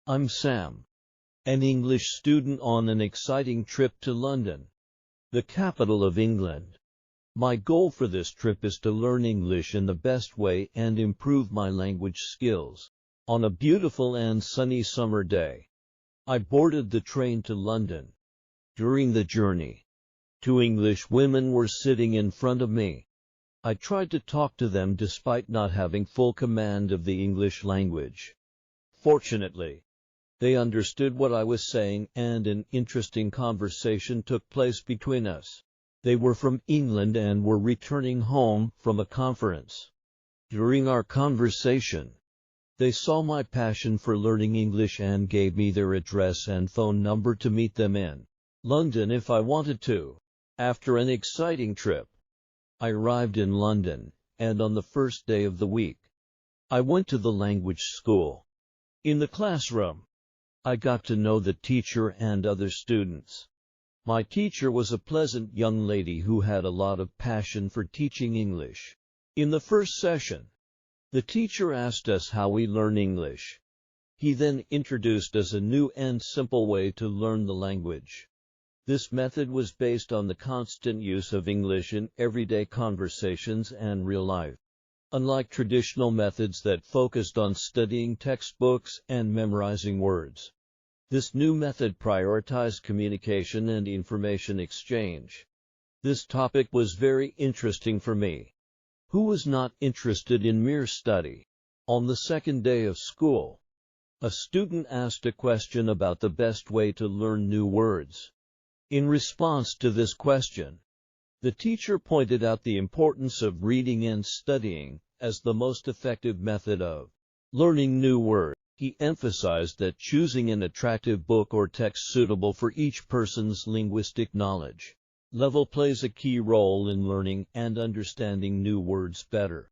I'm Sam, an English student on an exciting trip to London, the capital of England. My goal for this trip is to learn English in the best way and improve my language skills. On a beautiful and sunny summer day, I boarded the train to London. During the journey, two English women were sitting in front of me. I tried to talk to them despite not having full command of the English language. Fortunately, they understood what I was saying, and an interesting conversation took place between us. They were from England and were returning home from a conference. During our conversation, they saw my passion for learning English and gave me their address and phone number to meet them in London if I wanted to. After an exciting trip, I arrived in London, and on the first day of the week, I went to the language school. In the classroom, I got to know the teacher and other students. My teacher was a pleasant young lady who had a lot of passion for teaching English. In the first session, the teacher asked us how we learn English. He then introduced us a new and simple way to learn the language. This method was based on the constant use of English in everyday conversations and real life. Unlike traditional methods that focused on studying textbooks and memorizing words, this new method prioritized communication and information exchange. This topic was very interesting for me, who was not interested in mere study. On the second day of school, a student asked a question about the best way to learn new words. In response to this question, the teacher pointed out the importance of reading and studying as the most effective method of learning new words. He emphasized that choosing an attractive book or text suitable for each person's linguistic knowledge level plays a key role in learning and understanding new words better.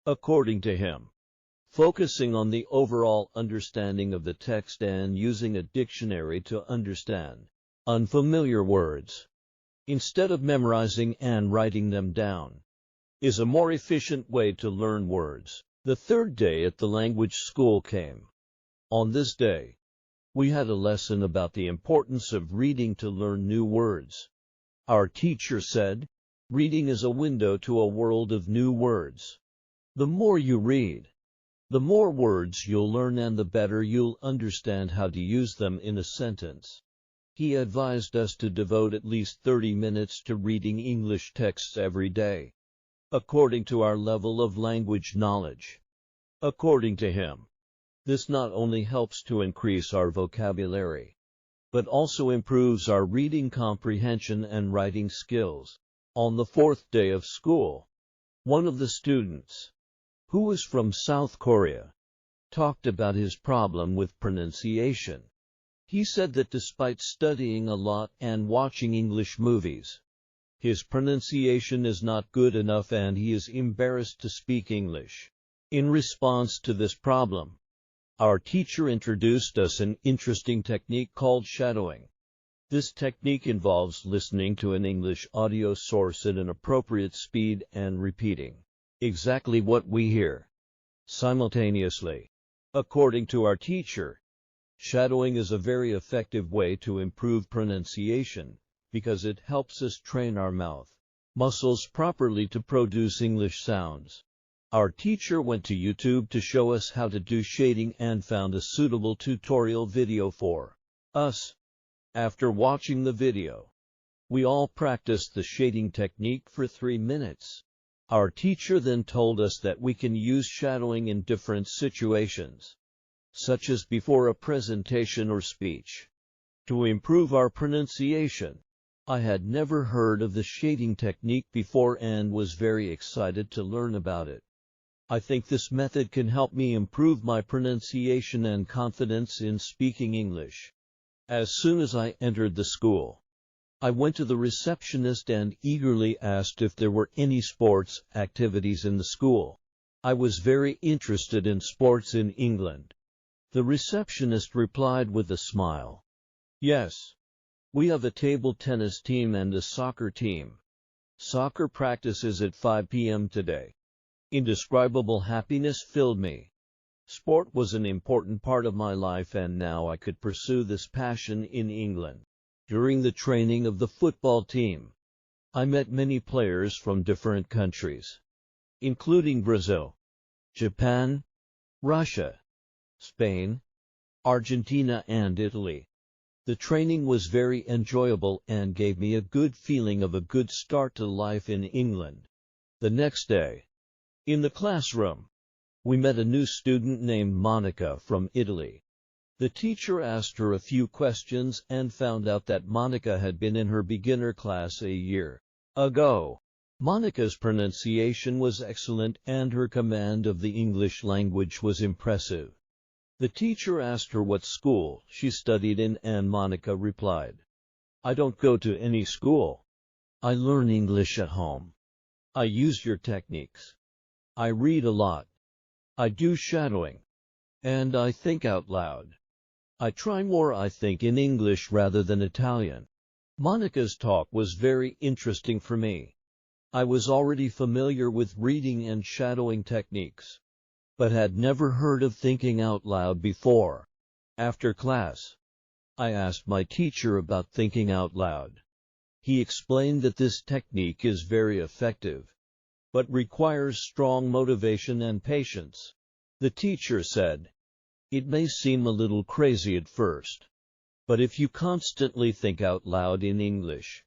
According to him, focusing on the overall understanding of the text and using a dictionary to understand unfamiliar words, instead of memorizing and writing them down, is a more efficient way to learn words. The third day at the language school came. On this day, we had a lesson about the importance of reading to learn new words. Our teacher said, reading is a window to a world of new words. The more you read, the more words you'll learn and the better you'll understand how to use them in a sentence. He advised us to devote at least 30 minutes to reading English texts every day, according to our level of language knowledge. According to him, this not only helps to increase our vocabulary, but also improves our reading comprehension and writing skills. On the fourth day of school, one of the students, who was from South Korea, talked about his problem with pronunciation. He said that despite studying a lot and watching English movies, his pronunciation is not good enough and he is embarrassed to speak English. In response to this problem, our teacher introduced us an interesting technique called shadowing. This technique involves listening to an English audio source at an appropriate speed and repeating exactly what we hear simultaneously. According to our teacher, shadowing is a very effective way to improve pronunciation because it helps us train our mouth muscles properly to produce English sounds. Our teacher went to YouTube to show us how to do shading and found a suitable tutorial video for us. After watching the video, we all practiced the shading technique for 3 minutes. Our teacher then told us that we can use shadowing in different situations, such as before a presentation or speech, to improve our pronunciation. I had never heard of the shading technique before and was very excited to learn about it. I think this method can help me improve my pronunciation and confidence in speaking English. As soon as I entered the school, I went to the receptionist and eagerly asked if there were any sports activities in the school. I was very interested in sports in England. The receptionist replied with a smile, "Yes, we have a table tennis team and a soccer team. Soccer practice is at 5 p.m. today." Indescribable happiness filled me. Sport was an important part of my life, and now I could pursue this passion in England. During the training of the football team, I met many players from different countries, including Brazil, Japan, Russia, Spain, Argentina, and Italy. The training was very enjoyable and gave me a good feeling of a good start to life in England. The next day, in the classroom, we met a new student named Monica from Italy. The teacher asked her a few questions and found out that Monica had been in her beginner class a year ago. Monica's pronunciation was excellent and her command of the English language was impressive. The teacher asked her what school she studied in, and Monica replied, "I don't go to any school. I learn English at home. I use your techniques. I read a lot. I do shadowing. And I think out loud. I try more, I think, in English rather than Italian." Monica's talk was very interesting for me. I was already familiar with reading and shadowing techniques, but had never heard of thinking out loud before. After class, I asked my teacher about thinking out loud. He explained that this technique is very effective, but requires strong motivation and patience. The teacher said, "It may seem a little crazy at first, but if you constantly think out loud in English,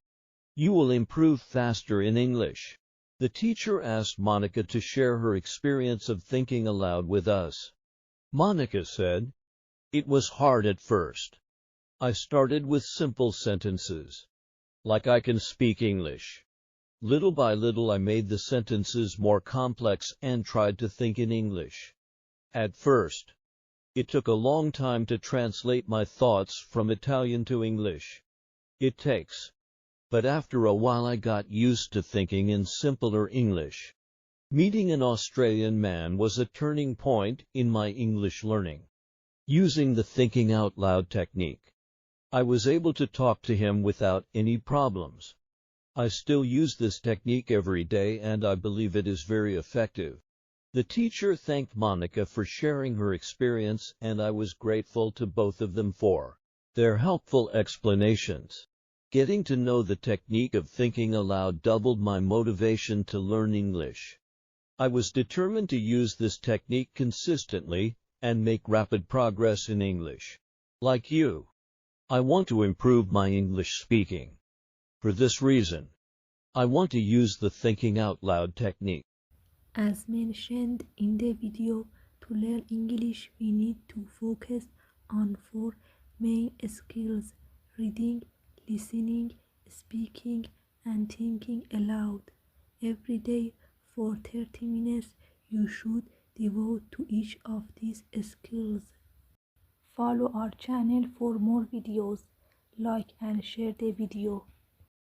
you will improve faster in English." The teacher asked Monica to share her experience of thinking aloud with us. Monica said, "It was hard at first. I started with simple sentences, like 'I can speak English.' Little by little I made the sentences more complex and tried to think in English. At first, it took a long time to translate my thoughts from Italian to English. It takes. But after a while I got used to thinking in simpler English. Meeting an Australian man was a turning point in my English learning. Using the thinking out loud technique, I was able to talk to him without any problems. I still use this technique every day and I believe it is very effective. The teacher thanked Monica for sharing her experience, and I was grateful to both of them for their helpful explanations. Getting to know the technique of thinking aloud doubled my motivation to learn English. I was determined to use this technique consistently and make rapid progress in English. Like you, I want to improve my English speaking. For this reason, I want to use the thinking out loud technique. As mentioned in the video, to learn English we need to focus on four main skills: reading, listening, speaking, and thinking aloud. Every day for 30 minutes you should devote to each of these skills. Follow our channel for more videos. Like and share the video.